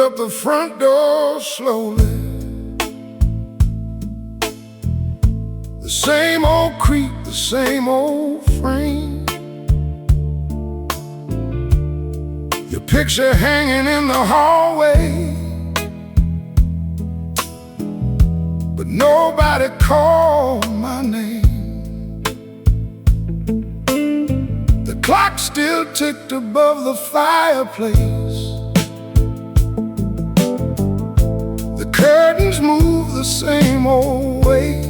up the front door slowly. The same old creak, the same old frame. Your picture hanging in the hallway, but nobody called my name. The clock still ticked above the fireplace. The curtains move the same old way.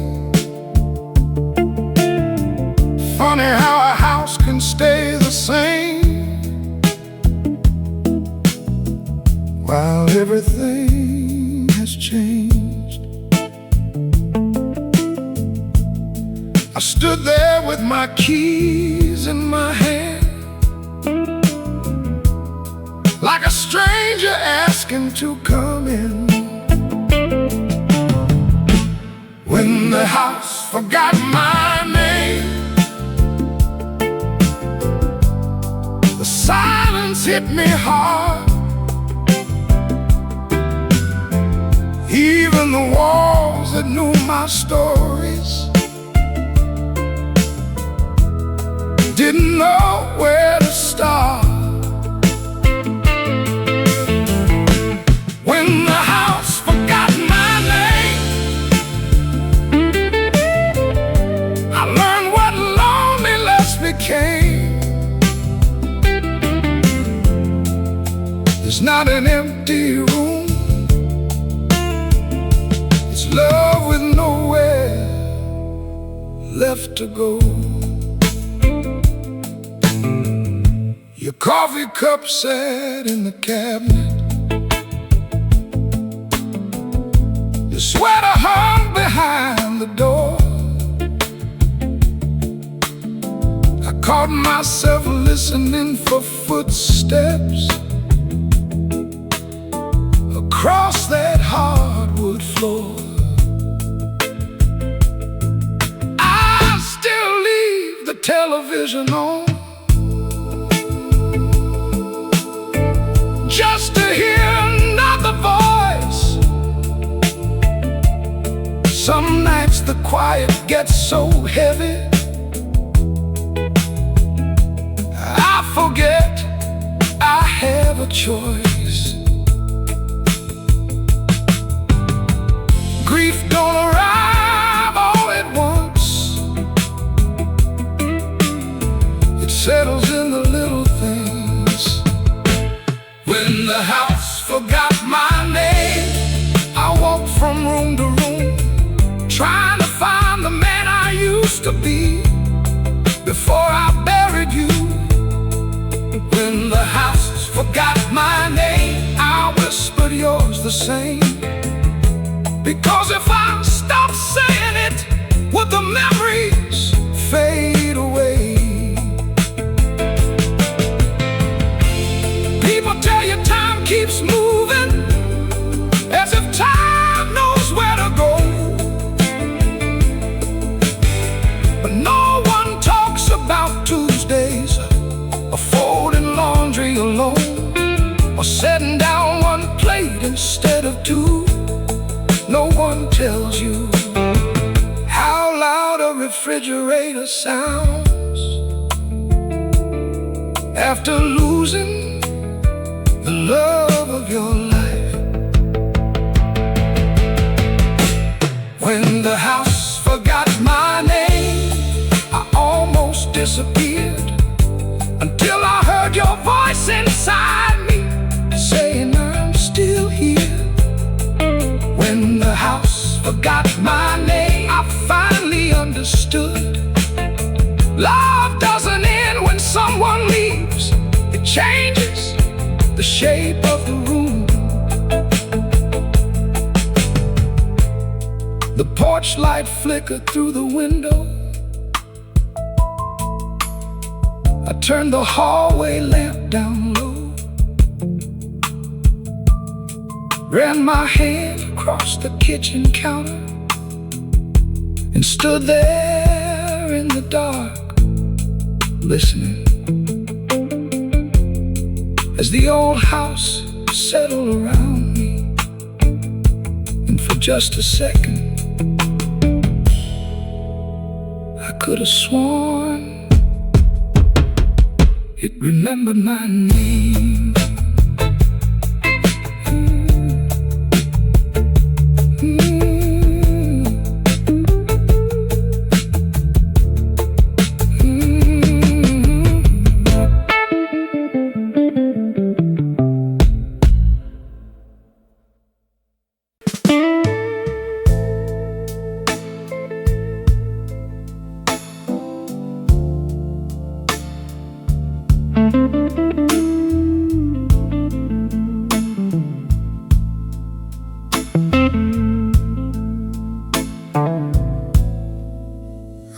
Funny how a house can stay the same while everything has changed. I stood there with my keys in my hand, like a stranger asking to come in. When the house forgot my name, the silence hit me hard. Even the walls that knew my stories didn't know where to start. When the house forgot my name, I learned what loneliness became. There's not an empty room, it's love with nowhere left to go. Your coffee cup sat in the cabinet, your sweater hung behind the door. I caught myself listening for footsteps across that hardwood floor. I still leave the television on just to hear another voice. Some nights the quiet gets so heavy, I forget I have a choice. Grief don't arrive all at once, it settles in the little things. When the house forgot my name, I walked from room to room, trying to find the man I used to be before I buried you. When the house forgot my name, I whispered yours the same, because if I stopped saying it, would the memories fade away? People tell you time keeps moving, as if time knows where to go, but no one talks about Tuesdays, or folding laundry alone, or setting down one plate instead of two. No one tells you how loud a refrigerator sounds after losing the love of your life. When the house forgot my name, I almost disappeared, until I heard your voice inside me saying I'm still here. When the house forgot my name, I finally understood. Love doesn't end when someone leaves, it changes the shape of the room. The porch light flickered through the window. I turned the hallway lamp down low, ran my hand across the kitchen counter, and stood there in the dark, listening as the old house settled around just a second, I could have sworn it remembered my name.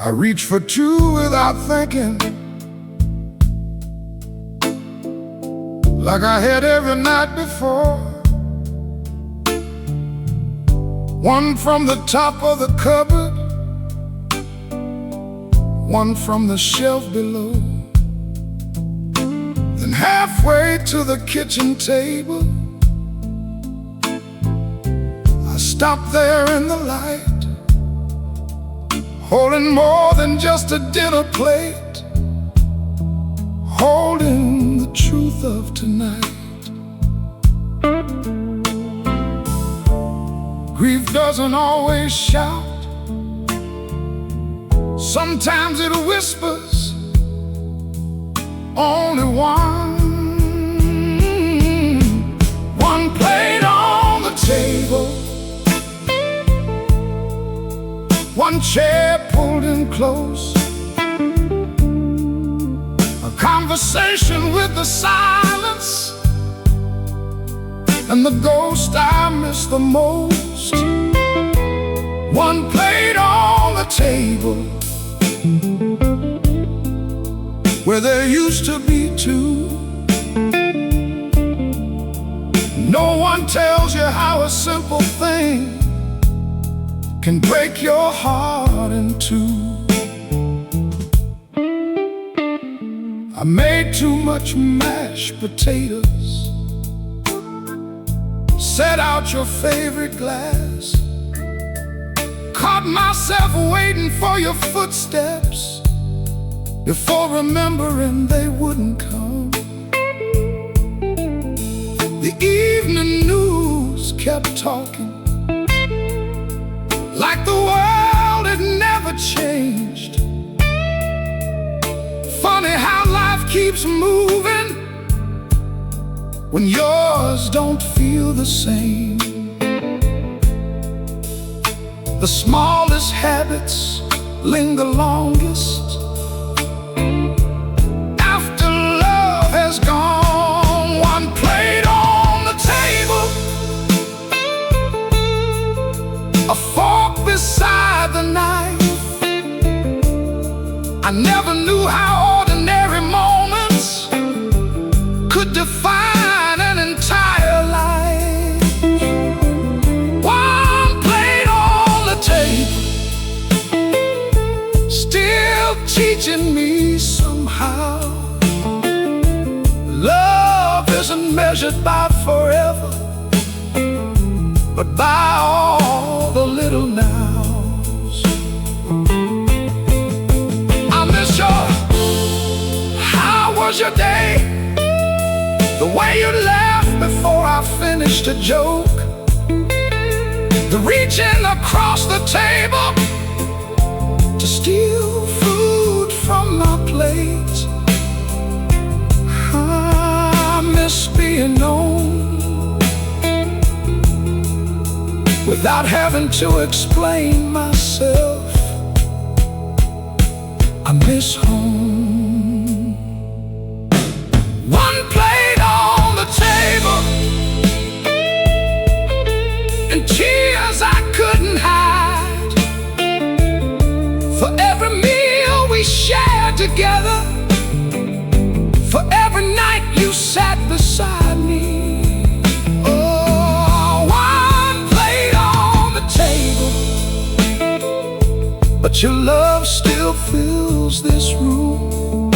I reached for two without thinking, like I had every night before. One from the top of the cupboard, one from the shelf below. Then halfway to the kitchen table, I stopped there in the light, holding more than just a dinner plate, holding the truth of tonight. Grief doesn't always shout. Sometimes it whispers, only one plate on the table, one chair pulled in close, a conversation with the silence and the ghost I miss the most. One plate on the table, where there used to be two. No one tells you how a simple thing can break your heart in two. I made too much mashed potatoes, set out your favorite glass, caught myself waiting for your footsteps before remembering they wouldn't come. The evening news kept talking, like the world had never changed. Funny how life keeps moving when yours don't feel the same. The smallest habits linger longest after love has gone. One plate on the table, a fork beside the knife. I never knew how ordinary moments could define an entire life. One plate on the table, still teaching me somehow love isn't measured by forever, but by all the little nows. I miss your, how was your day? The way you laughed before I finished a joke, the reaching across the table to steal food from my plate. I miss being known without having to explain myself. I miss home. One plate on the table, and tears I couldn't hide, for every meal we shared together, for every night you sat beside me. Oh, one plate on the table, but your love still fills this room.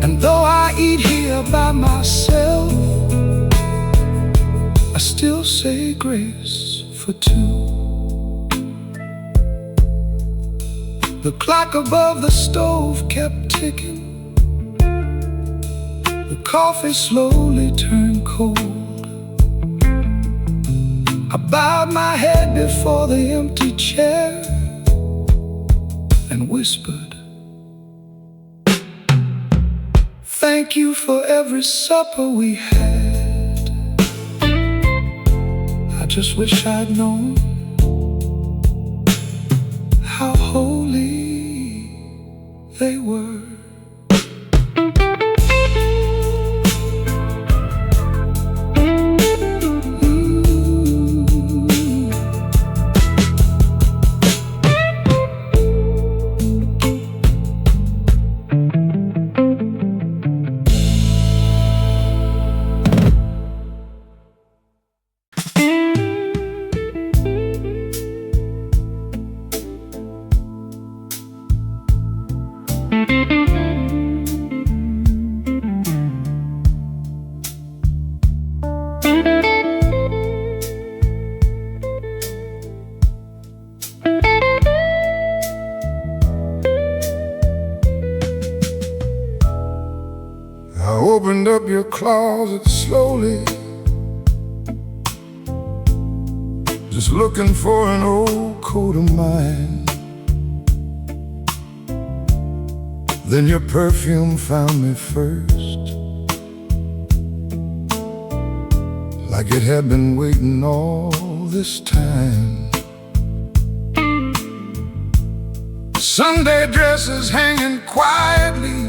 And though I eat here by myself, I still say grace for for two. The clock above the stove kept ticking. The coffee slowly turned cold. I bowed my head before the empty chair and whispered, "Thank you for every supper we had. I just wish I'd known how holy they were." I opened up your closet slowly, just looking for an old coat of mine. Then your perfume found me first, like it had been waiting all this time. Sunday dresses hanging quietly,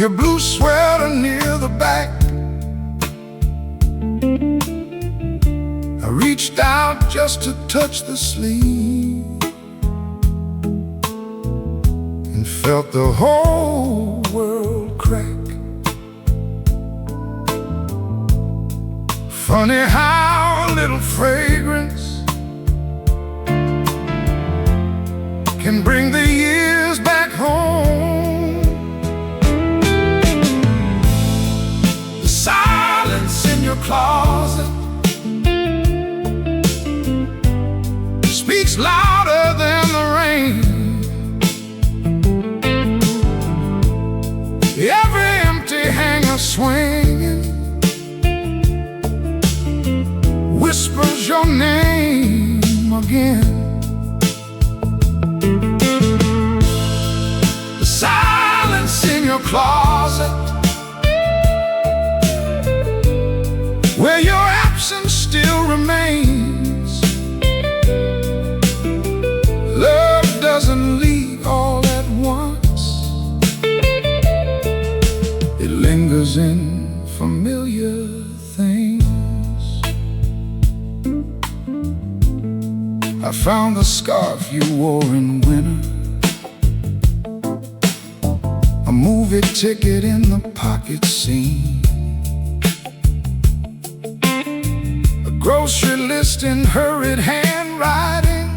your blue sweater near the back. I reached out just to touch the sleeve and felt the whole world crack. Funny how a little fragrance can bring the years back home. Your closet speaks louder than the rain. Every empty hanger swinging whispers your name again. The silence in your closet, where your absence still remains. Love doesn't leave all at once. It lingers in familiar things. I found the scarf you wore in winter, a movie ticket in the pocket seam, grocery list in hurried handwriting,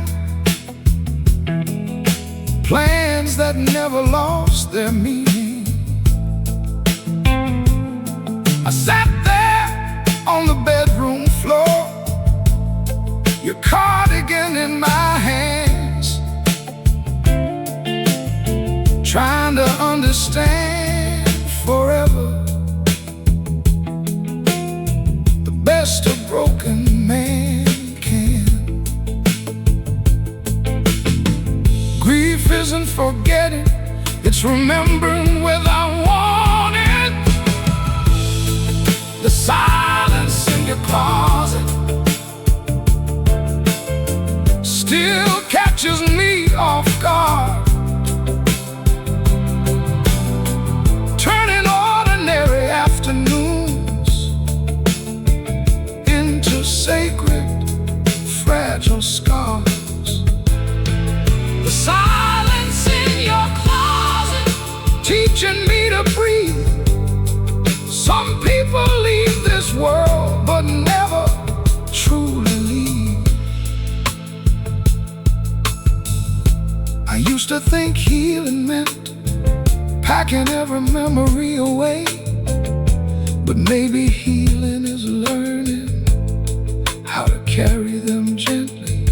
plans that never lost their meaning. I sat there on the bedroom floor, your cardigan in my hands, trying to understand forever the best of broken man can. Grief isn't forgetting, it's remembering without warning. The silence in your closet still catches me off guard, turning ordinary afternoons into sacred, fragile scars. The silence in your closet teaching me to breathe. Some people leave this world but never truly leave. I used to think healing meant packing every memory away, but maybe healing is learning carry them gently,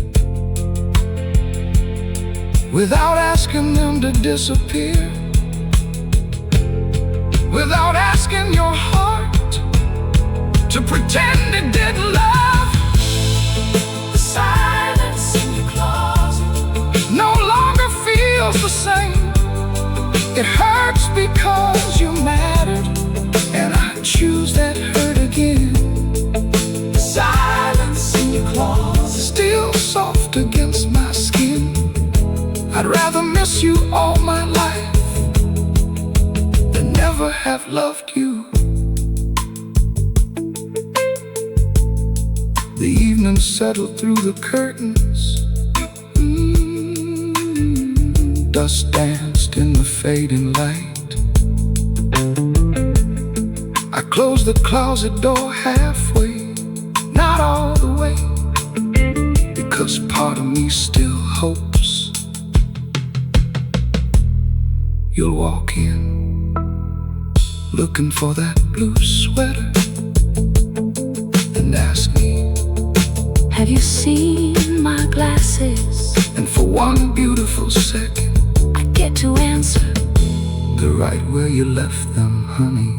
without asking them to disappear, without asking your heart to pretend it didn't love. The silence in your closet no longer feels the same. It hurts because you mattered, and I choose that hurt again. The silence in your closet still soft against my skin. I'd rather miss you all my life than never have loved you. The evening settled through the curtains. Dust danced in the fading light. I closed the closet door halfway, not all the way, because part of me still hopes you'll walk in, looking for that blue sweater, and ask me, have you seen my glasses? And for one beautiful second I get to answer, they're right where you left them, honey.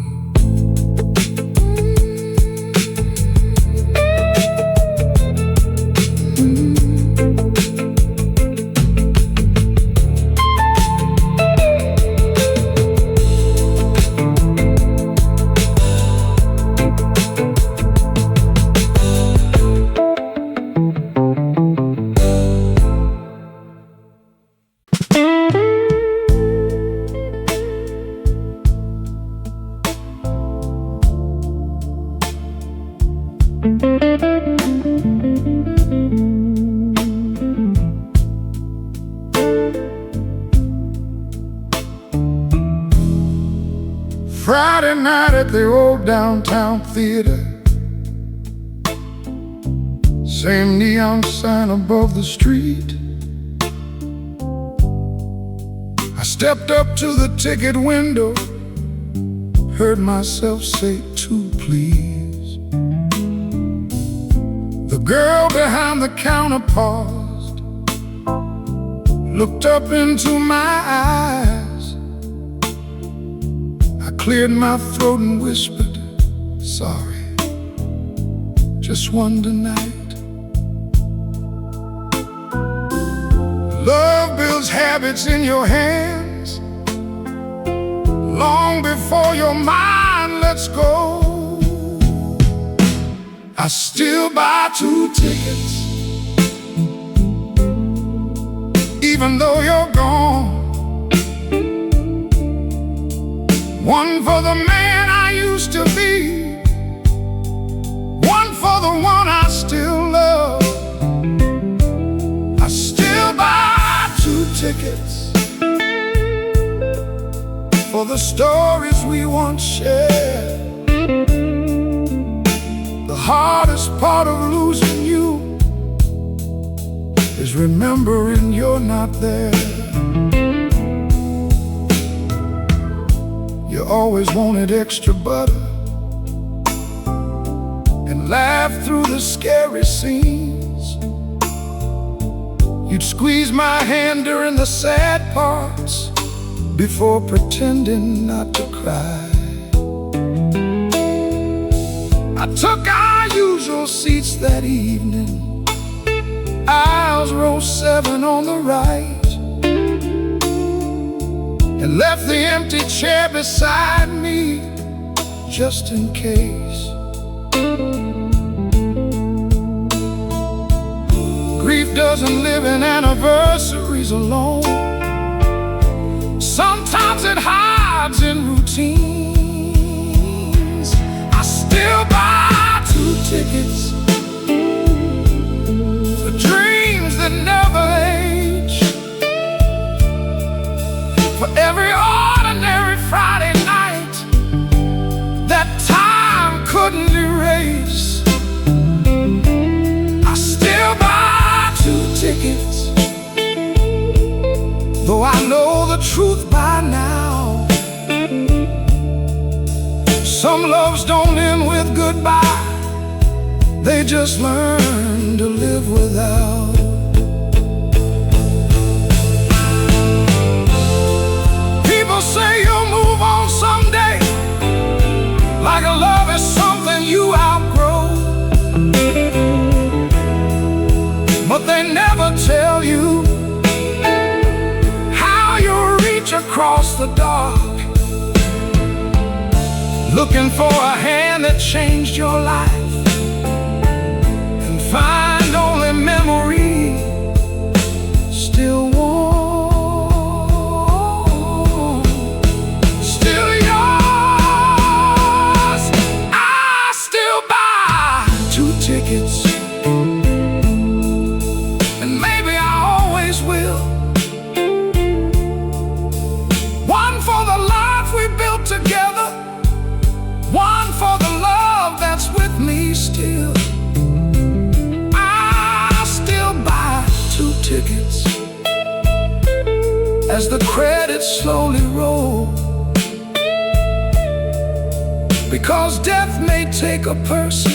Friday night at the old downtown theater, same neon sign above the street. I stepped up to the ticket window, heard myself say, "Two, please." The girl behind the counter paused, looked up into my eyes. I cleared my throat and whispered, "Sorry, just one tonight." Love builds habits in your hands long before your mind lets go. I still buy 2 tickets, even though you're gone. One for the man I used to be, one for the one I still love. I still buy 2 tickets for the stories we once shared. The hardest part of losing you is remembering you're not there. You always wanted extra butter and laughed through the scary scenes. You'd squeeze my hand during the sad parts before pretending not to cry. I took our usual seats that evening, aisles row 7 on the right, and left the empty chair beside me just in case. Grief doesn't live in anniversaries alone. Sometimes it hides in routines. I still buy 2 tickets for dreams that never age, for every ordinary Friday night that time couldn't erase. I still buy 2 tickets, though I know the truth by now. Some loves don't end with goodbye, they just learn to live without. People say you'll move on someday, like a love is something you outgrow. But they never tell you how you'll reach across the dark, looking for a hand that changed your life, and find only memory still warm, still yours. I still buy 2 tickets, and maybe I always will. One for the life we built together, one for the love that's with me still. I still buy 2 tickets as the credits slowly roll, because death may take a person,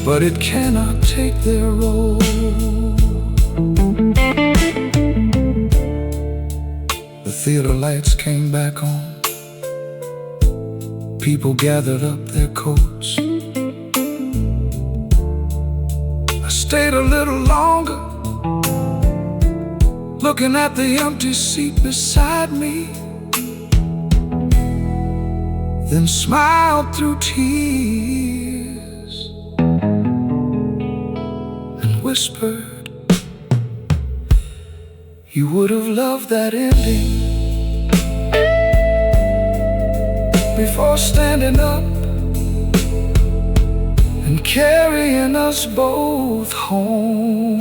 but it cannot take their role. The theater lights came back on. People gathered up their coats. I stayed a little longer, looking at the empty seat beside me, then smiled through tears and whispered, "You would have loved that ending before standing up and carrying us both home."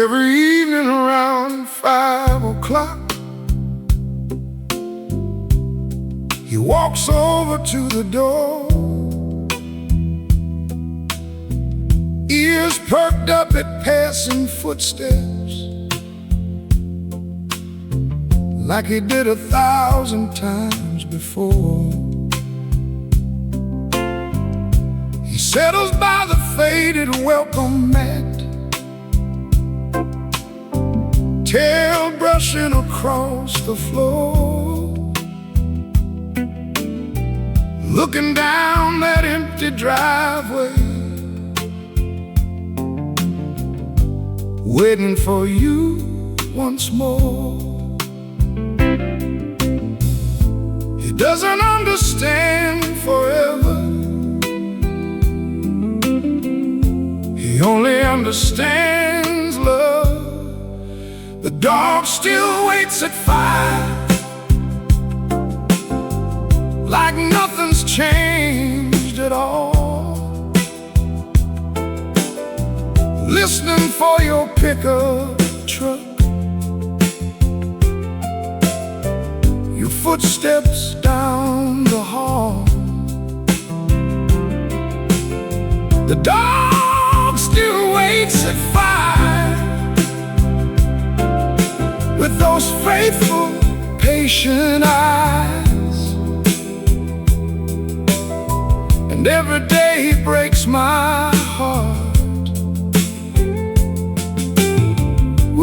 Every evening around 5 o'clock, he walks over to the door, ears perked up at passing footsteps, like he did 1,000 times before. He settles by the faded welcome mat, tail brushing across the floor, looking down that empty driveway, waiting for you once more. He doesn't understand forever, he only understands love. The dog still waits at 5, like nothing's changed at all, listening for your pickup truck, your footsteps down the hall. The dog still waits at 5, with those faithful, patient eyes. And every day he breaks my heart,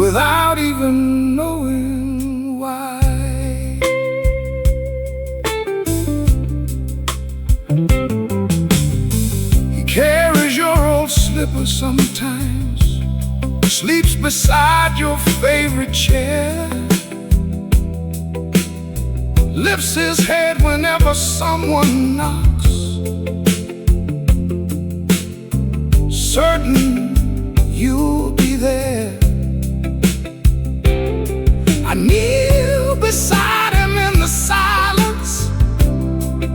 without even knowing why. He carries your old slipper sometimes, sleeps beside your favorite chair, lifts his head whenever someone knocks, certain you'll be there. I kneel beside him in the silence,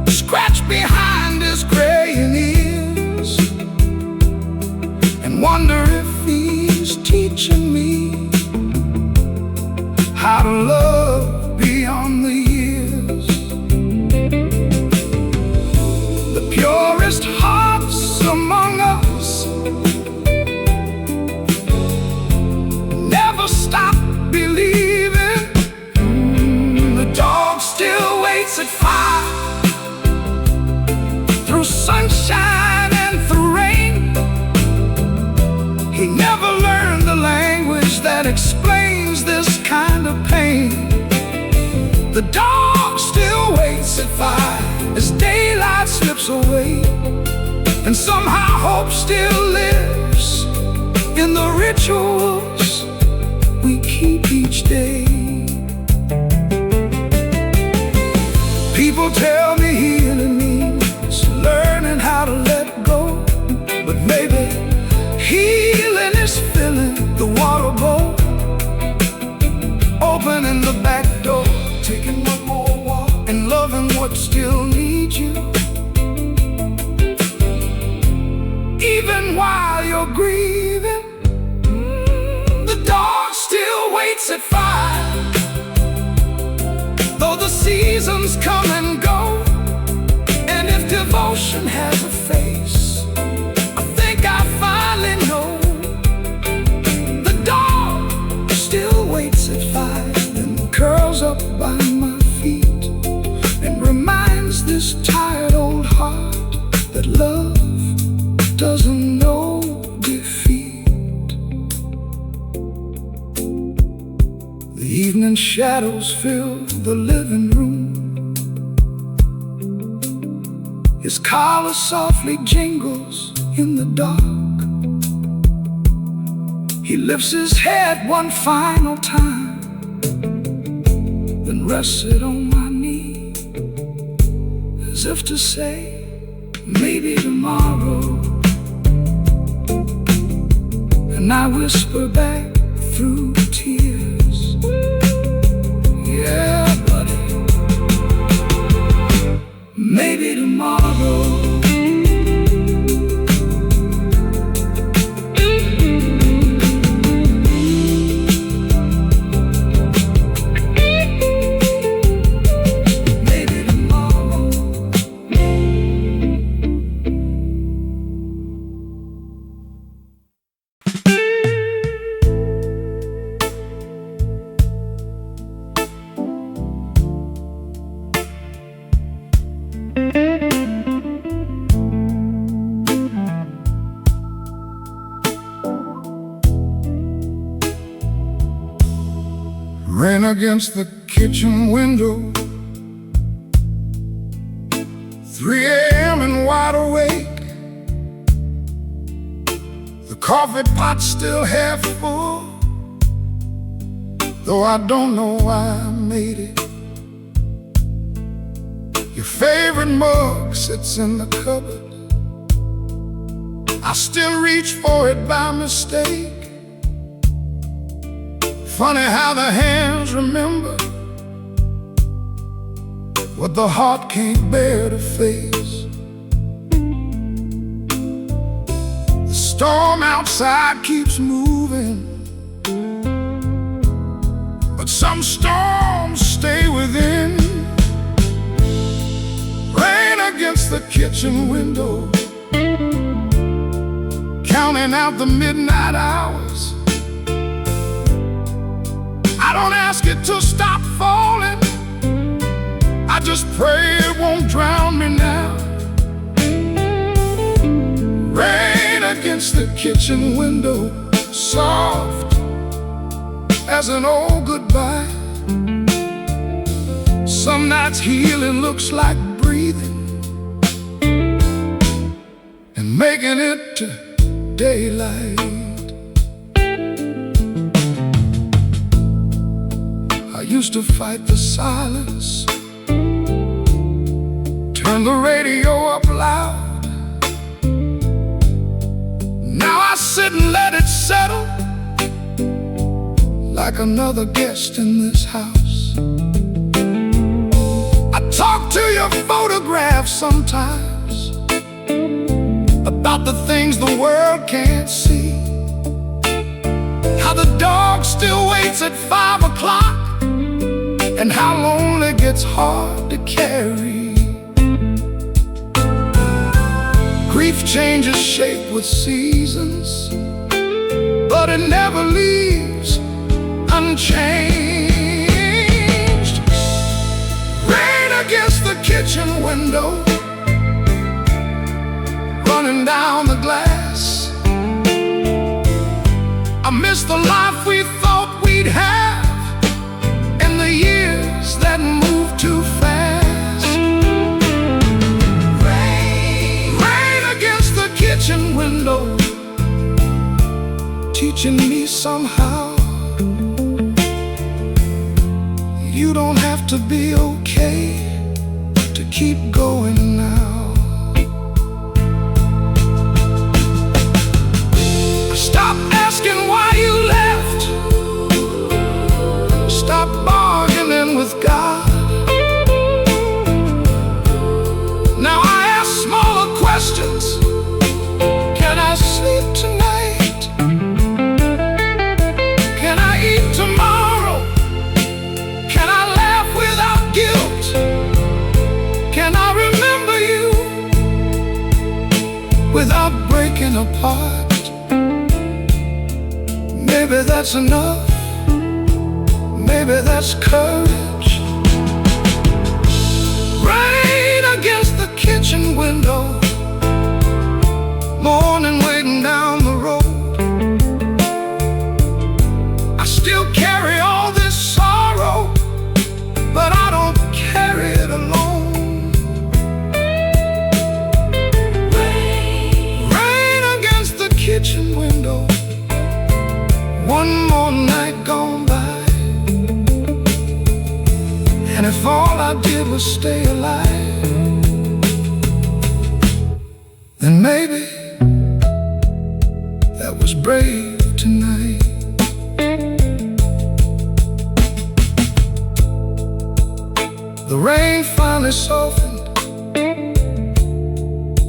scratch behind his graying ears, and wonder if he's teaching me how to love beyond the years. The purest hearts among us never stop believing. The dog still waits at fire, through sunshine and through rain. He never learned the language that explains this kind of pain. The dog still waits at 5 as daylight slips away, and somehow hope still lives in the rituals we keep each day. People tell me healing means learning how to let go, but maybe healing is filling the water bowl, opening the back door, taking one more walk, and loving what still needs you. Even while you're grieving, the dog still waits at 5. Though the seasons come and go, and if devotion has a face, I think I finally know. The dog still waits at 5 and curls up by my feet, and reminds this tired old heart that love doesn't know defeat. The evening shadows fill the living room. His collar softly jingles in the dark. He lifts his head one final time, then rests it on my knee, as if to say, maybe tomorrow. And I whisper back through tears, yeah, buddy, maybe tomorrow. Rain against the kitchen window, 3 a.m. and wide awake. The coffee pot's still half full, though I don't know why I made it. Your favorite mug sits in the cupboard. I still reach for it by mistake. Funny how the hands remember what the heart can't bear to face. The storm outside keeps moving, but some storms stay within. Rain against the kitchen window, counting out the midnight hours. I don't ask it to stop falling, I just pray it won't drown me now. Rain against the kitchen window, soft as an old goodbye. Some nights healing looks like breathing and making it to daylight. I used to fight the silence, turn the radio up loud. Now sit and let it settle like another guest in this house. I talk to your photograph sometimes about the things the world can't see. How the dog still waits at 5 o'clock, and how lonely gets hard to carry. Grief changes shape with seasons, but it never leaves unchanged. Rain against the kitchen window, running down the glass. I miss the life we thought we'd have, and the years that moved too fast. Rain against the kitchen window, teaching me somehow you don't have to be okay to keep going now. Stop asking why you left. Stop bargaining with God. Now I ask smaller questions. Can I sleep tonight? Can I eat tomorrow? Can I laugh without guilt? Can I remember you without breaking apart? Maybe that's enough. Maybe that's courage. Rain against the kitchen window, morning waiting down the road. I still carry all this sorrow, but I don't carry it alone. Rain against the kitchen window, one more night gone by. And if all I did was stay alive, then maybe that was brave tonight. The rain finally softened.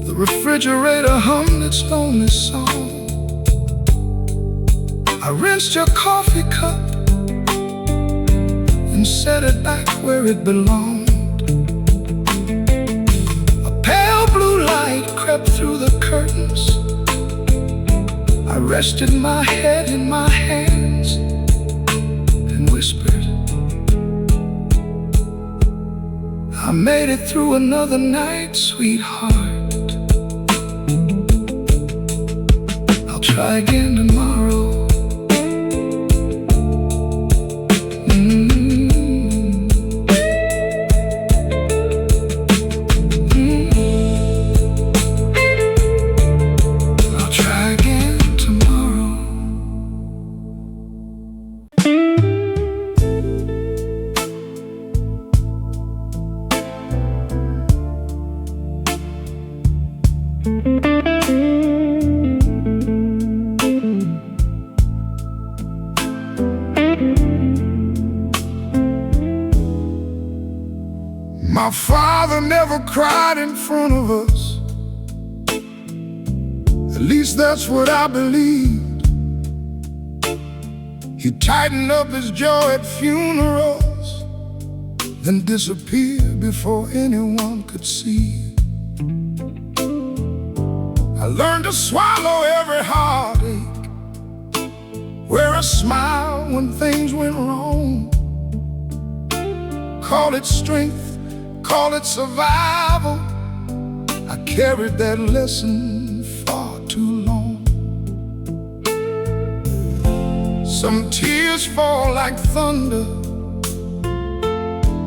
The refrigerator hummed its lonely song. I rinsed your coffee cup and set it back where it belonged. A pale blue light crept through the curtains. I rested my head in my hands and whispered, I made it through another night, sweetheart. I'll try again tomorrow. My father never cried in front of us. At least that's what I believed. He'd tighten up his jaw at funerals, then disappear before anyone could see. I learned to swallow every heartache, wear a smile when things went wrong. Call it strength, call it survival. I carried that lesson far too long. Some tears fall like thunder,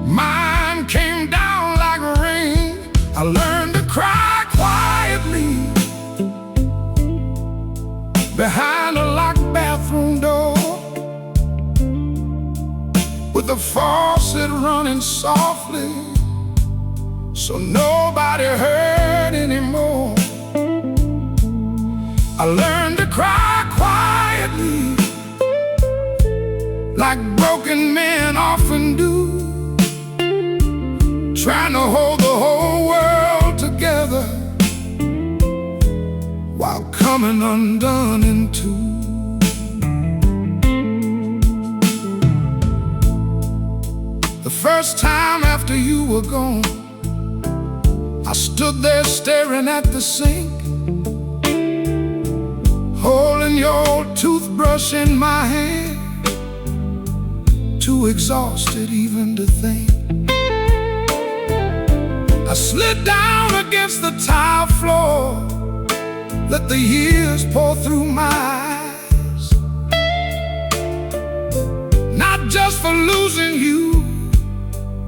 mine came down like rain. I learned to cry quietly behind a locked bathroom door, with the faucet running softly so nobody heard anymore. I learned to cry like broken men often do, trying to hold the whole world together while coming undone in two. The first time after you were gone, I stood there staring at the sink, holding your toothbrush in my hand, too exhausted even to think. I slid down against the tile floor, let the years pour through my eyes, not just for losing you,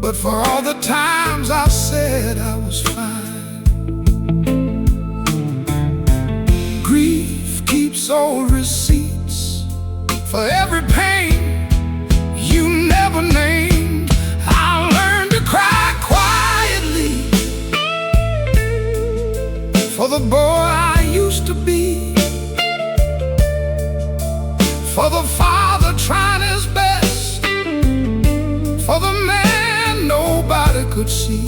but for all the times I said I was fine. Grief keeps old receipts for every pain you never named. I learned to cry quietly for the boy I used to be, for the father trying his best, for the man nobody could see.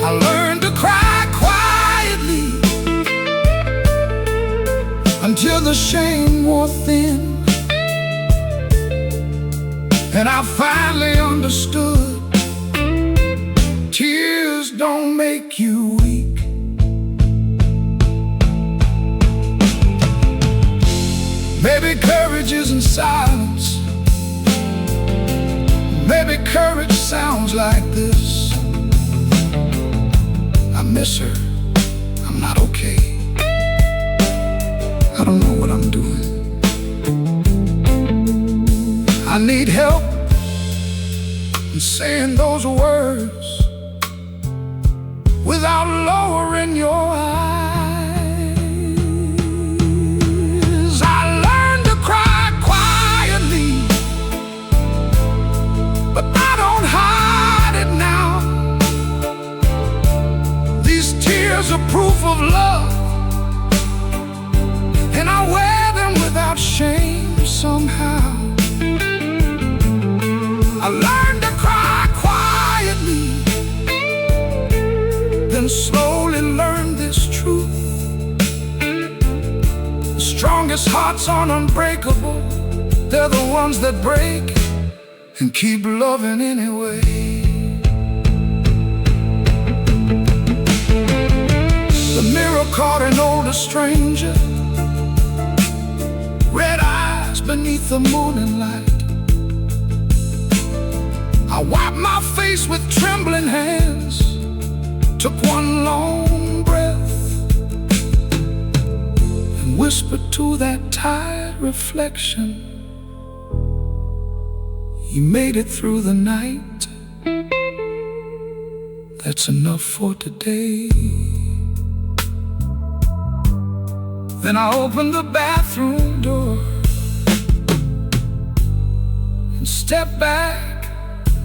I learned to cry quietly until the shame wore thin, and I finally understood tears don't make you weak. Maybe courage isn't silence. Maybe courage sounds like this: I miss her, I'm not okay, I don't know what I'm doing, I need help in saying those words without lowering your eyes. I learned to cry quietly, but I don't hide it now. These tears are proof of love, and I wear them without shame somehow. I learned to cry quietly, then slowly learn this truth: the strongest hearts aren't unbreakable, they're the ones that break and keep loving anyway. The mirror caught an older stranger, red eyes beneath the morning light. I wiped my face with trembling hands, took one long breath, and whispered to that tired reflection, you made it through the night, that's enough for today. Then I opened the bathroom door and stepped back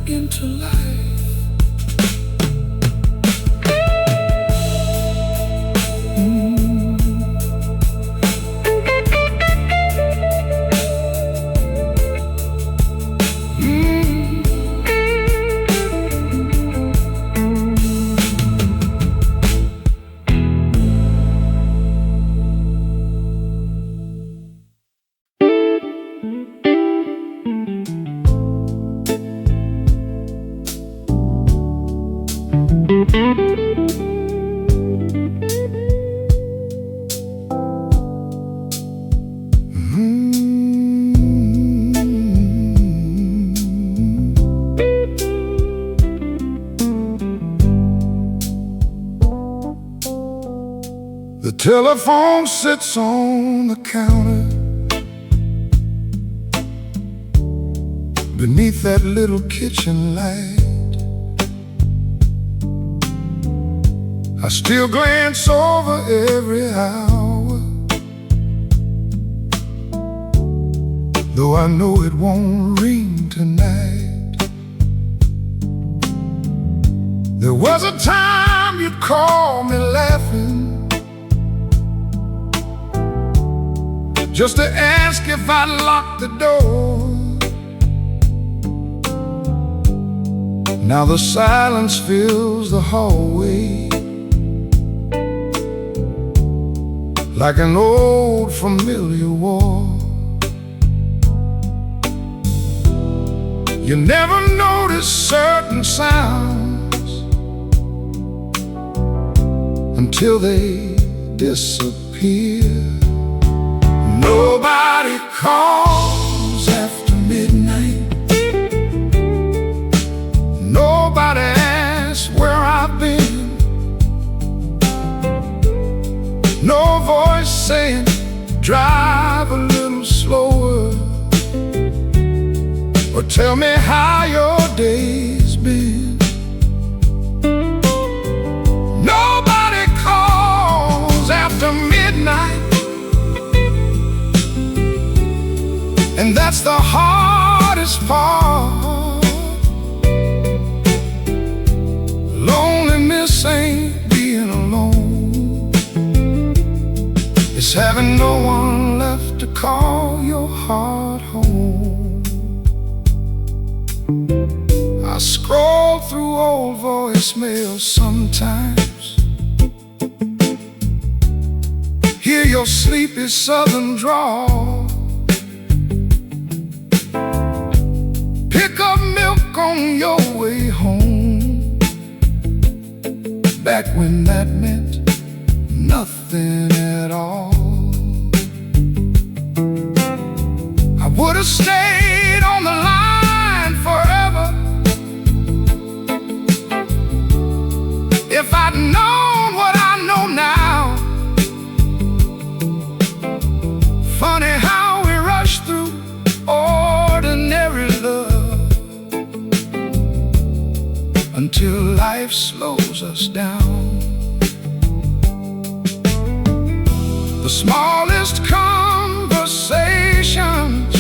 into life. The telephone sits on the counter beneath that little kitchen light. I still glance over every hour, though I know it won't ring tonight. There was a time you'd call me laughing, just to ask if I'd lock the door. Now the silence fills the hallway like an old familiar wall. You never notice certain sounds until they disappear. Nobody calls after midnight. Nobody asks where I've been. No voice saying, drive a little slower, or tell me how your day's been. Nobody calls after midnight, and that's the hardest part. Loneliness ain't being alone, it's having no one left to call your heart home. I scroll through old voicemails sometimes, hear your sleepy southern drawl, pick up milk on your way home, back when that meant nothing at all. I would have stayed on the line forever if I'd known what I know now. Funny how we rush through ordinary love until life slows us down. The smallest conversations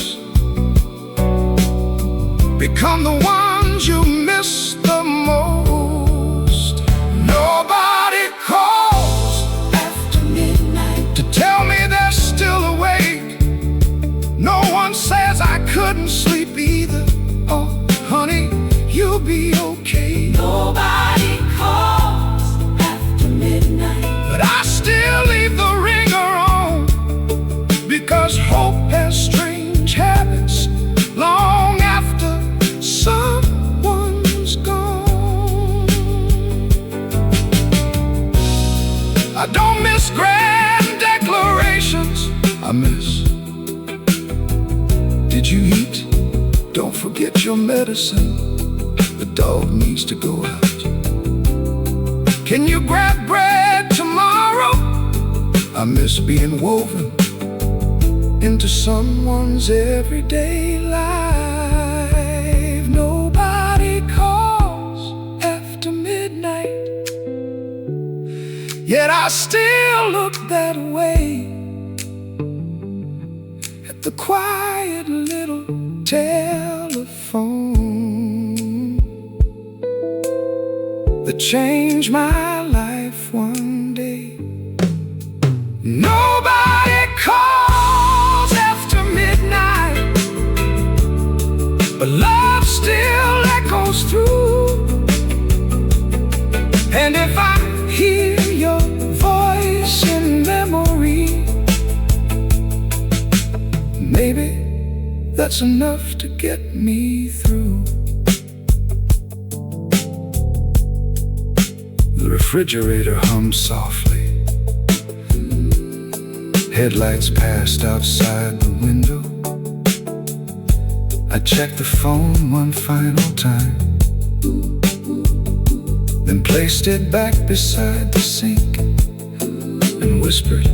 become the ones you miss the most. Nobody calls after midnight to tell me they're still awake. No one says I couldn't sleep either. Oh, honey, you'll be okay. Nobody calls after midnight, But I still leave the ringer on, because hope has strange habits long after someone's gone. I don't miss grand declarations, I miss, did you eat? Don't forget your medicine, the dog needs to go out. Can you grab bread tomorrow? I miss being woven into someone's everyday life. Nobody calls after midnight, yet I still look that way at the quiet little telephone that changed my life one day. Nobody calls after midnight, but love still echoes through. And if I hear your voice in memory, maybe that's enough to get me through. The refrigerator hums softly, headlights passed outside the window. I checked the phone one final time, then placed it back beside the sink and whispered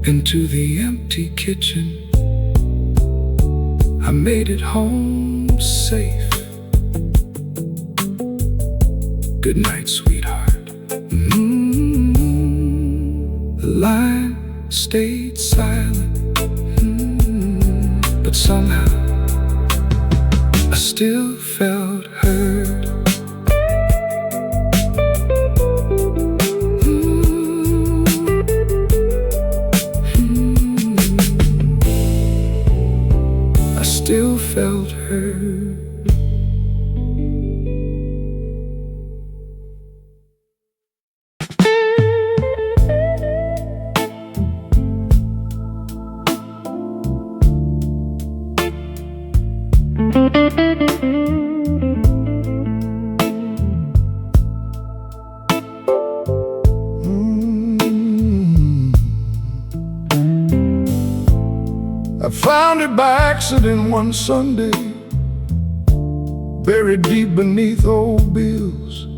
into the empty kitchen, I made it home safe. Good night, sweetheart. The line stayed silent, but somehow I still felt heard. felt heard. I found it by accident one Sunday, buried deep beneath old bills.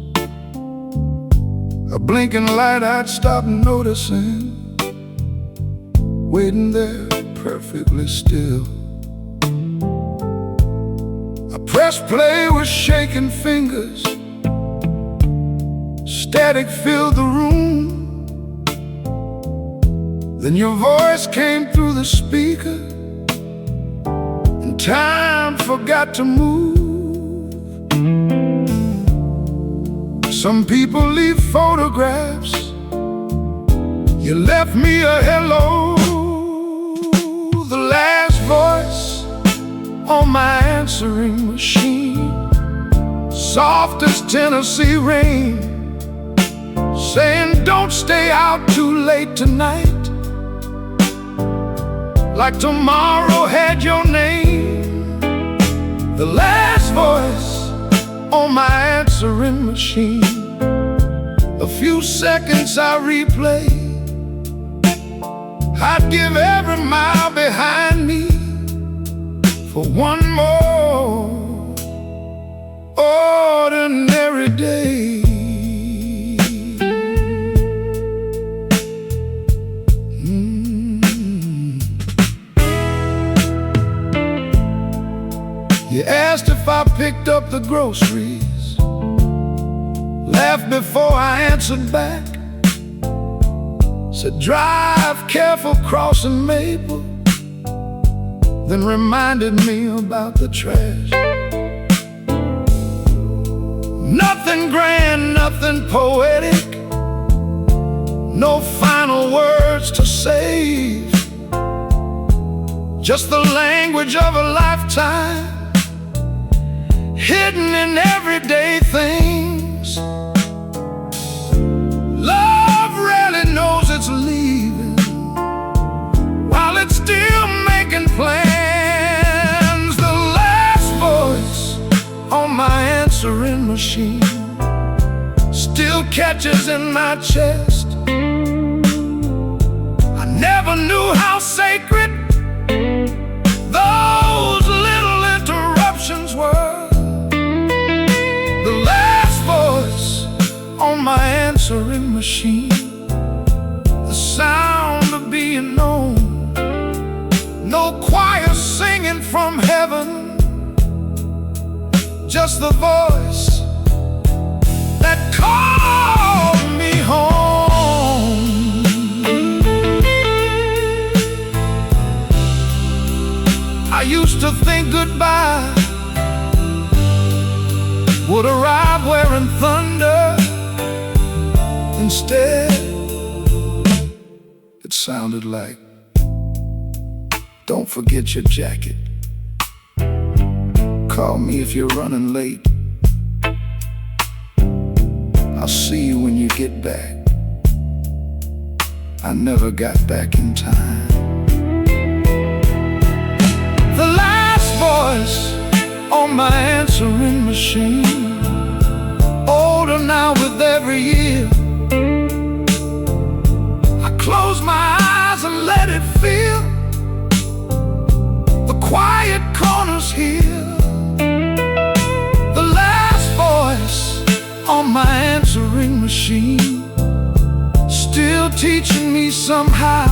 A blinking light I'd stopped noticing, waiting there perfectly still. I pressed play with shaking fingers, static filled the room. Then your voice came through the speaker, and time forgot to move. Some people leave photographs, you left me a hello. The last voice on my answering machine, soft as Tennessee rain, saying don't stay out too late tonight, like tomorrow had your name. The last voice on my answering machine, a few seconds I replay. I'd give every mile behind me for one more ordinary day. You asked if I picked up the groceries, laughed before I answered back, said drive careful crossing Maple, then reminded me about the trash. Nothing grand, nothing poetic, no final words to save, just the language of a lifetime hidden in everyday things. Love rarely knows it's leaving while it's still making plans. The last voice on my answering machine still catches in my chest. I never knew how sacred those little interruptions were. On my answering machine, the sound of being known, no choir singing from heaven, just the voice that called me home. I used to think goodbye would arrive wearing thunder. Instead, it sounded like, don't forget your jacket, call me if you're running late, I'll see you when you get back. I never got back in time. The last voice on my answering machine, older now with every year, close my eyes and let it feel the quiet corners here. The last voice on my answering machine, still teaching me somehow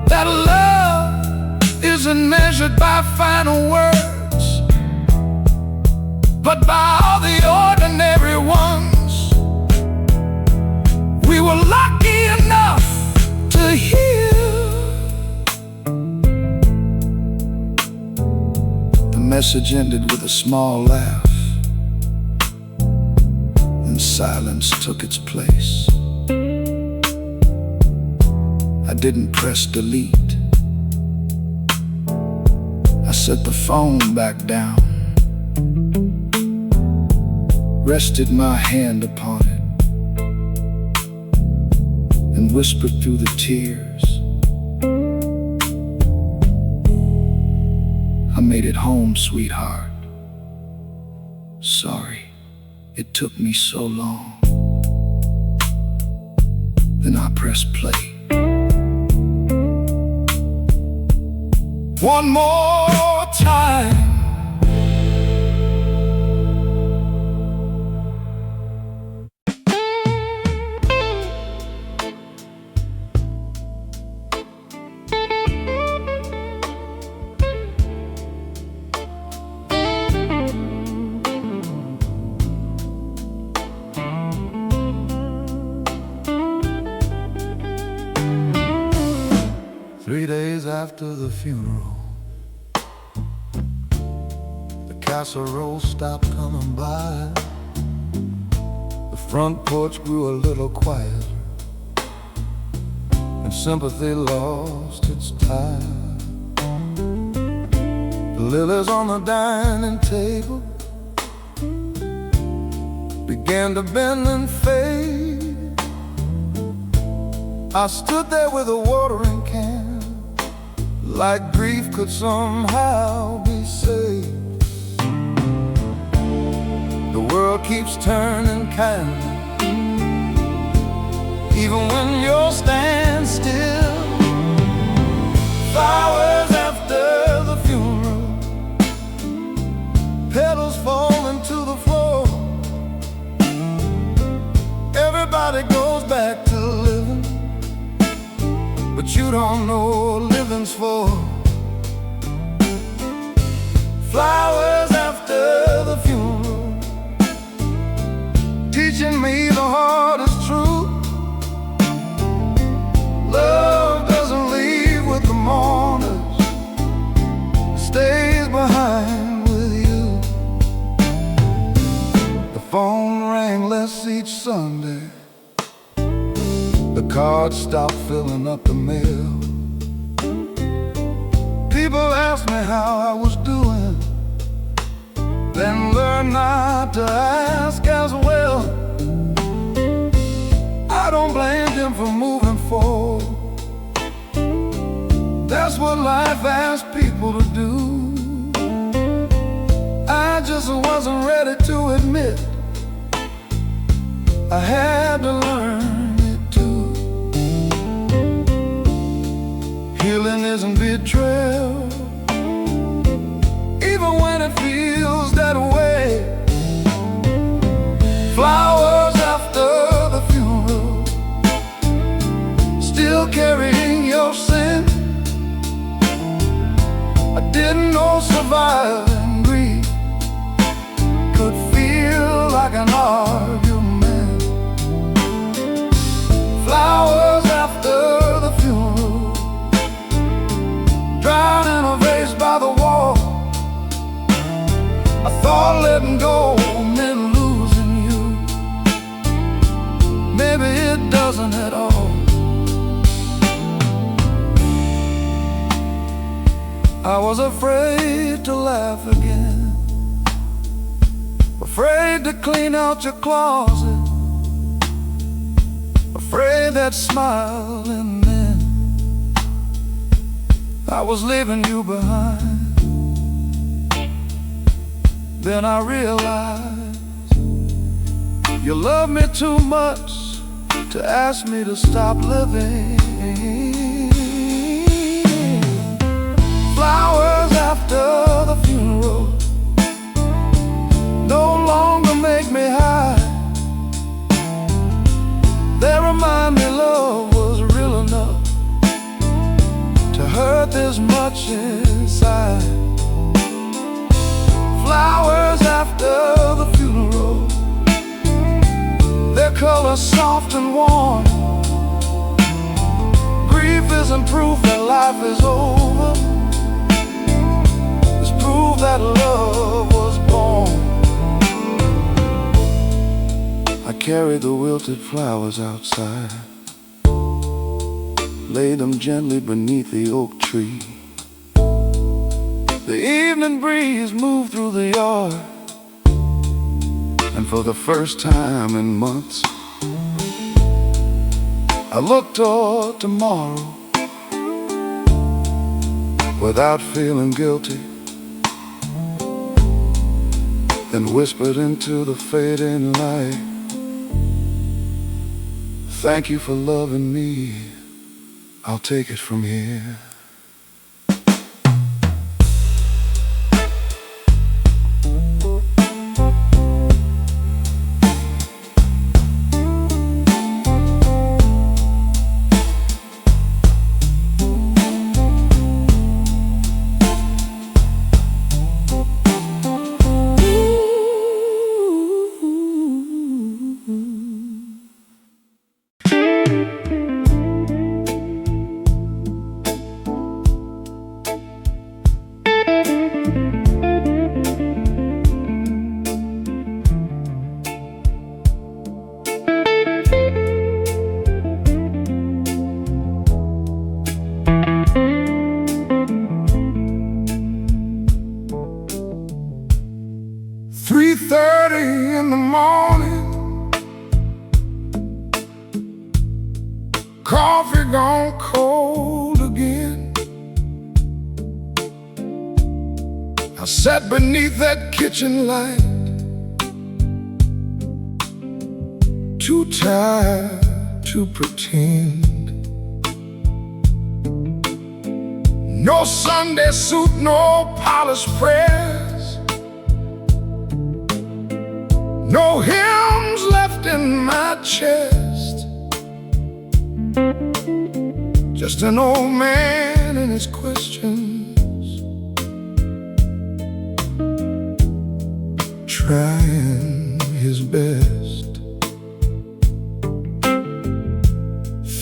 that love isn't measured by final words, but by all the ordinary ones. We were lucky enough to hear. The message ended with a small laugh, and silence took its place. I didn't press delete, I set the phone back down, rested my hand upon it, and whispered through the tears, I made it home, sweetheart. Sorry, it took me so long. Then I pressed play. One more time. 3 days after the funeral, the casserole stopped coming by. The front porch grew a little quieter, and sympathy lost its tide. The lilies on the dining table began to bend and fade. I stood there with a watering can, like grief could somehow be saved. The world keeps turning kindly, even when you'll stand still. Flowers after the funeral, petals falling to the floor. Everybody goes back to living, but you don't know what living's for. Flowers after the funeral, teaching me the hardest truth. Love doesn't leave with the mourners, it stays behind with you. The phone rang less each Sunday, the cards stopped filling up the mail. People asked me how I was doing, then learned not to ask as well. I don't blame them for moving forward, that's what life asks people to do. I just wasn't ready to admit I had to learn. Healing isn't betrayal, even when it feels that way. Flowers after the funeral, still carrying your sin. I didn't know surviving grief could feel like an argument. Flowers after the funeral, drowned in a vase by the wall. I thought letting go meant losing you. Maybe it doesn't at all. I was afraid to laugh again, afraid to clean out your closet, afraid that smiling then I was leaving you behind. Then I realized you love me too much to ask me to stop living. Flowers after the funeral no longer make me high. They remind me love was real enough to hurt this much inside. Flowers after the funeral, their color soft and warm. Grief isn't proof that life is over, it's proof that love was born. I carried the wilted flowers outside, laid them gently beneath the oak tree. The evening breeze moved through the yard, and for the first time in months, I looked toward tomorrow without feeling guilty, then whispered into the fading light, thank you for loving me, I'll take it from here. 3:30 in the morning, coffee gone cold again. I sat beneath that kitchen light, too tired to pretend. No Sunday suit, no polished prayers, no hymns left in my chest. Just an old man and his questions, trying his best.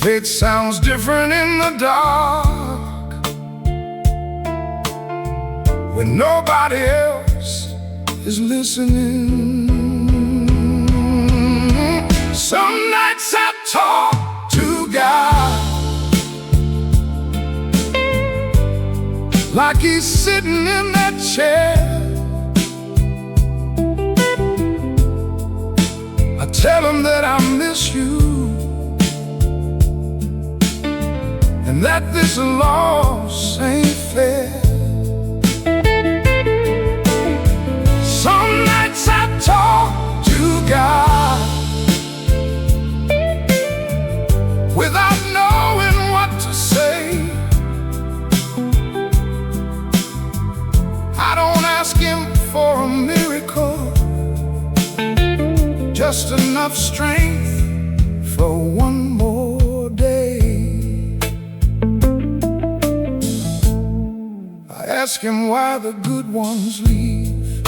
Fate sounds different in the dark, when nobody else is listening. Some nights I talk to God like he's sitting in that chair. I tell him that I miss you, and that this loss ain't fair. Some nights I talk to God without knowing what to say. I don't ask him for a miracle, just enough strength for one more day. I ask him why the good ones leave,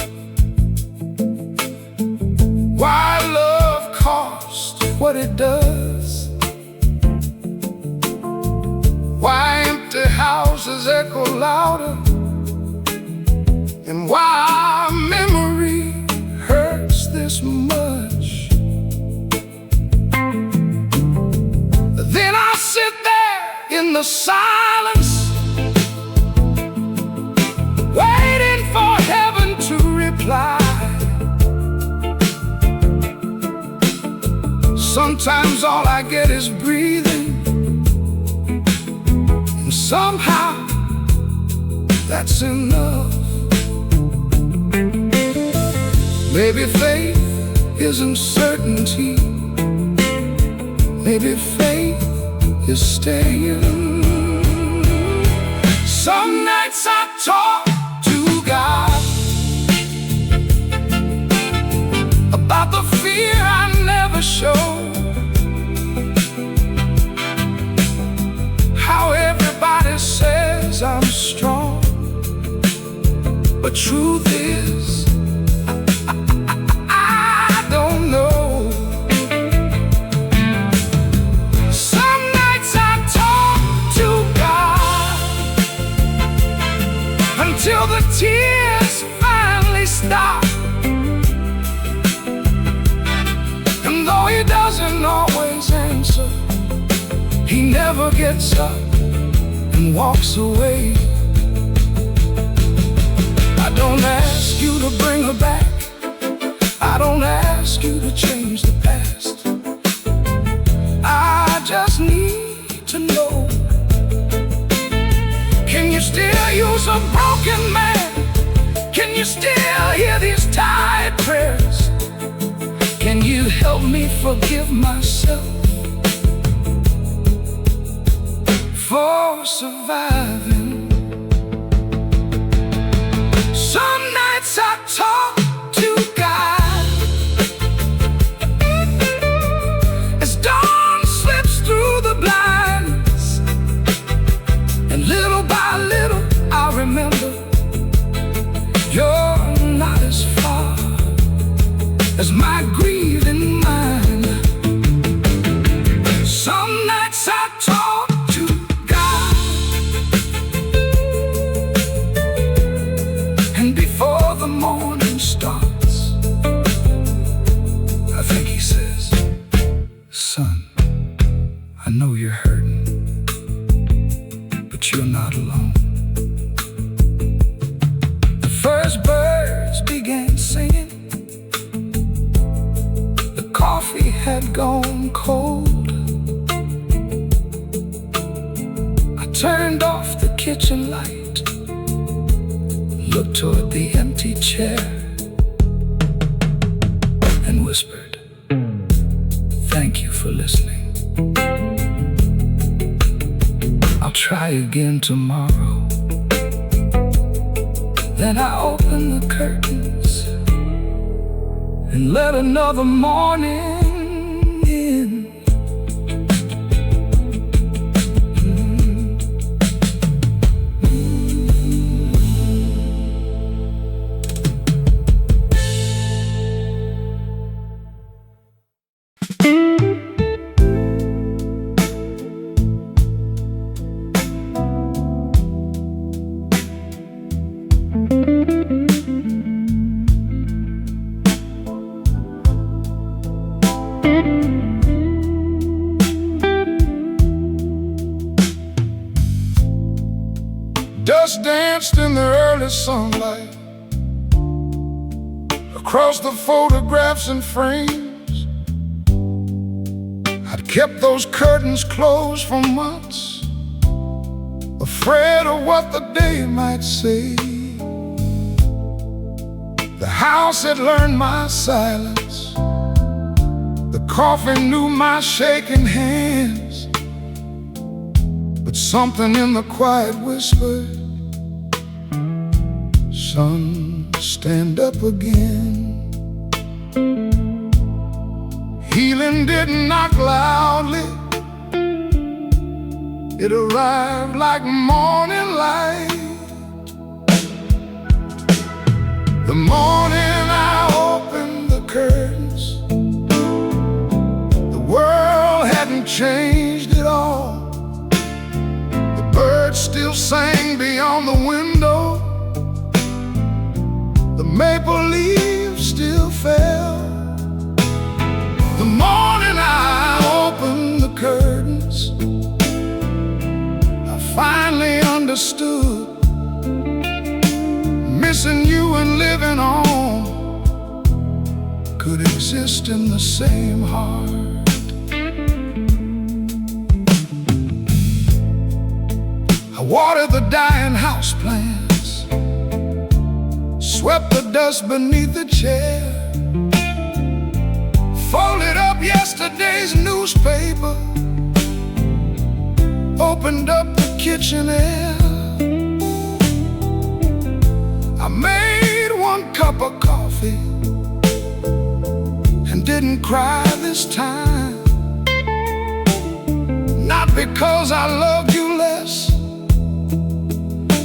why love costs what it does, why empty houses echo louder, and why memory hurts this much. Then I sit there in the silence, waiting for heaven to reply. Sometimes all I get is breathing, and somehow that's enough. Maybe faith isn't certainty, maybe faith is staying. Some nights I talk to God about the fear I never show, how everybody says I'm strong, but truth is I don't know. Some nights I talk to God until the tears finally stop, and though he doesn't always answer, he never gets up and walks away. don't ask you to bring her back. I don't ask you to change the past. I just need to know, can you still use a broken man? Can you still hear these tired prayers? Can you help me forgive myself for surviving? Some nights I talk to God as dawn slips through the blinds, and little by little I remember you're not as far as my grieving mind. Some nights I talk to God, and before the morning starts, I think he says, son, I know you're hurting, but you're not alone. The first birds began singing, the coffee had gone cold. I turned off the kitchen light, looked toward the empty chair, and whispered, thank you for listening. I'll try again tomorrow. Then I opened the curtains and let another morning in. Dust danced in the early sunlight across the photographs and frames. I'd kept those curtains closed for months, afraid of what the day might say. The house had learned my silence, the coffee knew my shaking hands, but something in the quiet whispered, son, stand up again. Healing didn't knock loudly, it arrived like morning light. The morning I opened the curtains, the world hadn't changed at all. The birds still sang beyond the window, the maple leaves still fell. The morning I opened the curtains, I finally understood, missing you and living on could exist in the same heart. I watered the dying houseplants, swept the dust beneath the chair, folded up yesterday's newspaper, opened up the kitchen air. I made one cup of coffee and didn't cry this time, not because I loved you less,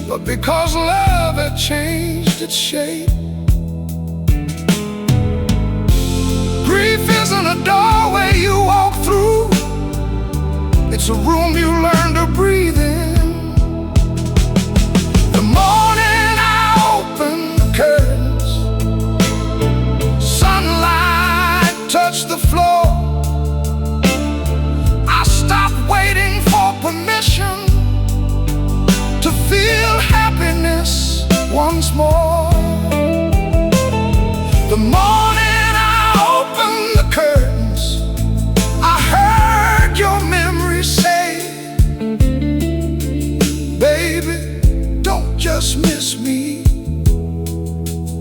but because love had changed its shape. Grief isn't a doorway you walk through, it's a room you learn to breathe in. The morning I opened the curtains, sunlight touched the floor. I stopped waiting for permission to feel happiness once more. The morning I opened the curtains, I heard your memory say, baby, don't just miss me,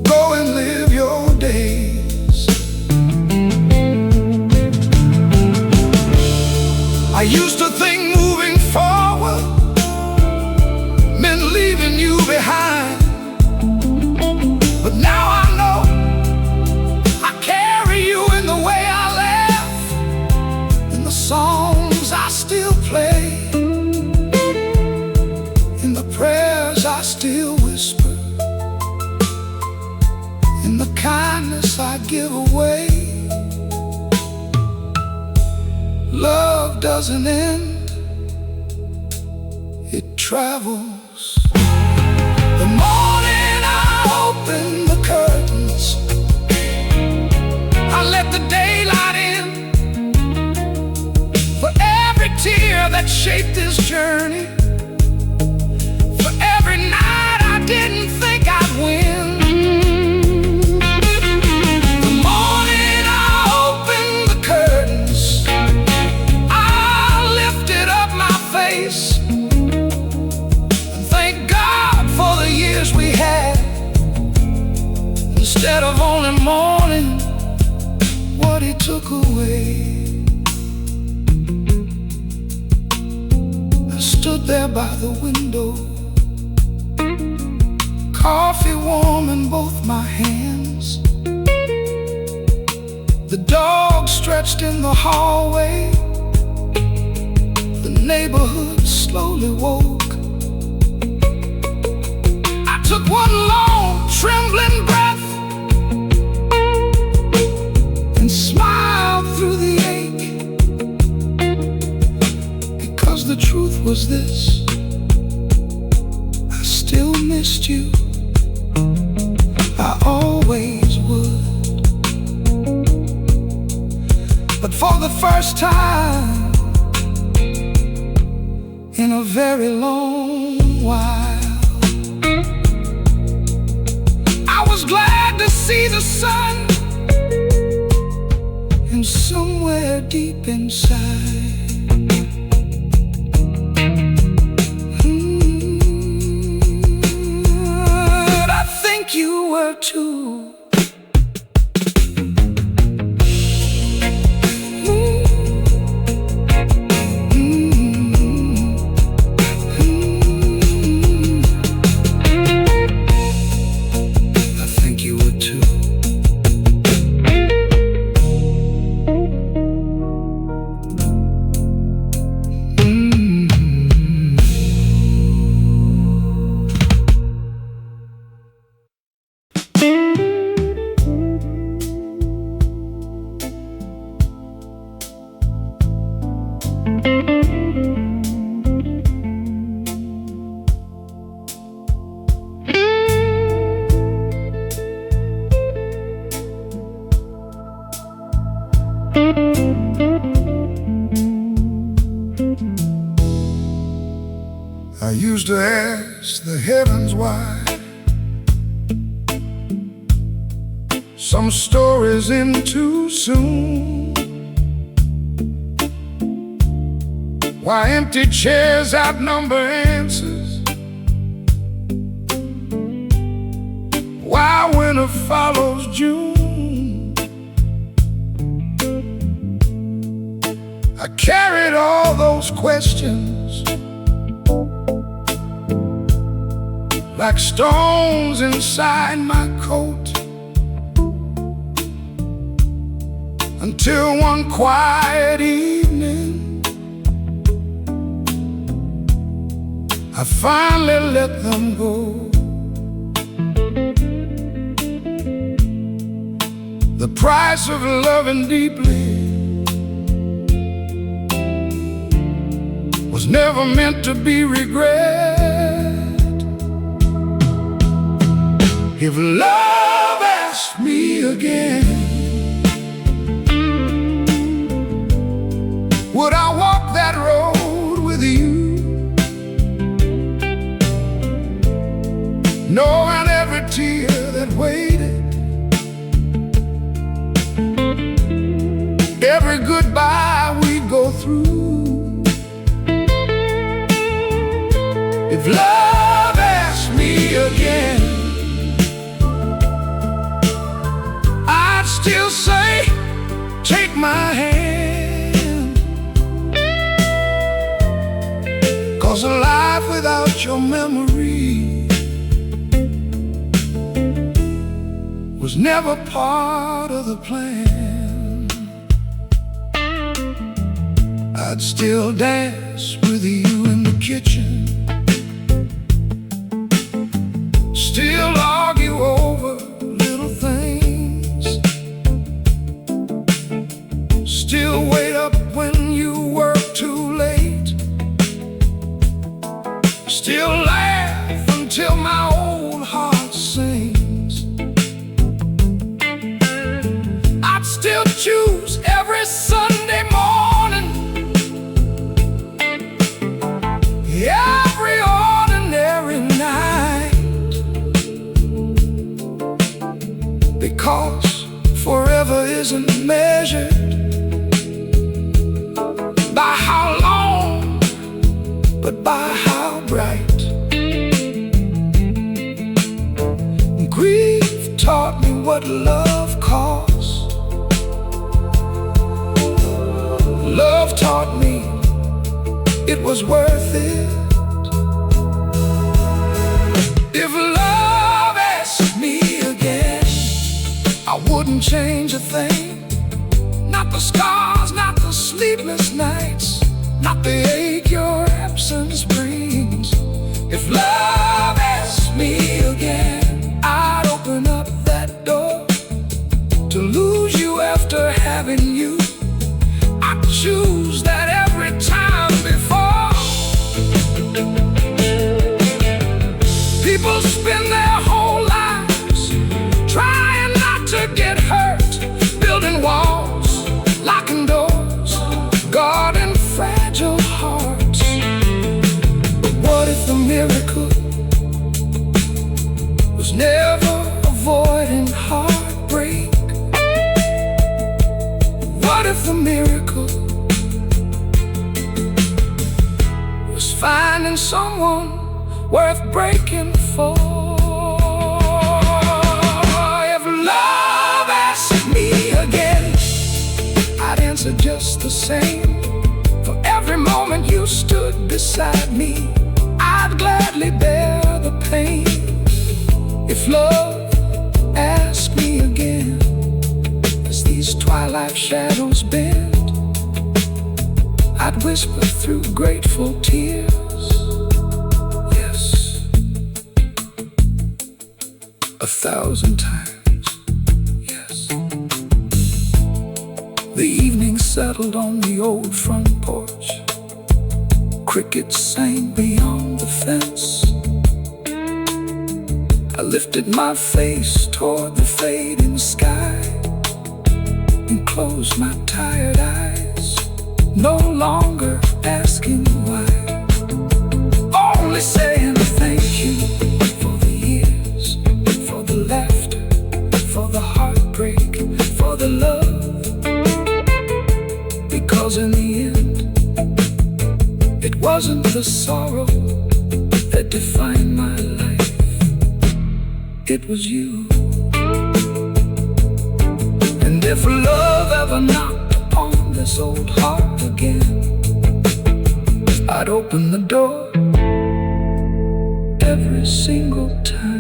go and live your days. I used to think moving forward meant leaving you behind, but now I know I carry you in the way I laugh, in the songs I still play, in the prayers I still whisper, in the kindness I give away. Love doesn't end, it travels. The morning I open the curtains, I let the daylight in. For every tear that shaped this journey, for every night I didn't think I'd win. The morning I opened the curtains, I lifted up my face and thank God for the years we had. Instead of only mourning what He took away, I stood there by the window, coffee warm in both my hands. The dog stretched in the hallway, the neighborhood slowly woke. I took one long, trembling breath and smiled through the ache, because the truth was this: I still missed you, I always would. But for the first time in a very long while, I was glad to see the sun, and somewhere deep inside, I think you were too. I used to ask the heavens why. Some stories end too soon. Why empty chairs outnumber answers? Why winter follows June? I carried all those questions like stones inside my coat, until one quiet evening I finally let them go. The price of loving deeply was never meant to be regret. If love asked me again, would I walk that road with you, knowing every tear that waited by we'd go through. If love asked me again, I'd still say, take my hand. 'Cause a life without your memory was never part of the plan. I'd still dance with you in the kitchen, still argue over little things, still wait up when you work too late, still laugh until my old heart sings. I'd still choose every Sunday morning, every ordinary night, because forever isn't measured by how long, but by how bright. Grief taught me what love costs. Love taught me it was worth it. If love asked me again, I wouldn't change a thing. Not the scars, not the sleepless nights, not the ache your absence brings. If love asked me again, I'd open up that door to lose you after having you. I'd choose that every time before. People spend their whole lives trying not to get hurt, building walls, locking doors, guarding fragile hearts. But what if the miracle was never avoiding heartbreak? What if the miracle was finding someone worth breaking for? If love asked me again, I'd answer just the same. For every moment you stood beside me, I'd gladly bear the pain. If love asked me again, as these twilight shadows bend, I'd whisper through grateful tears, yes, 1,000 times, yes. The evening settled on the old front porch. Crickets sang beyond the fence. I lifted my face toward the fading sky and closed my tired eyes, no longer asking why, only saying thank you for the years, for the laughter, for the heartbreak, for the love. Because in the end, it wasn't the sorrow that defined my life, it was you. And if love ever knocked upon this old heart again, I'd open the door every single time.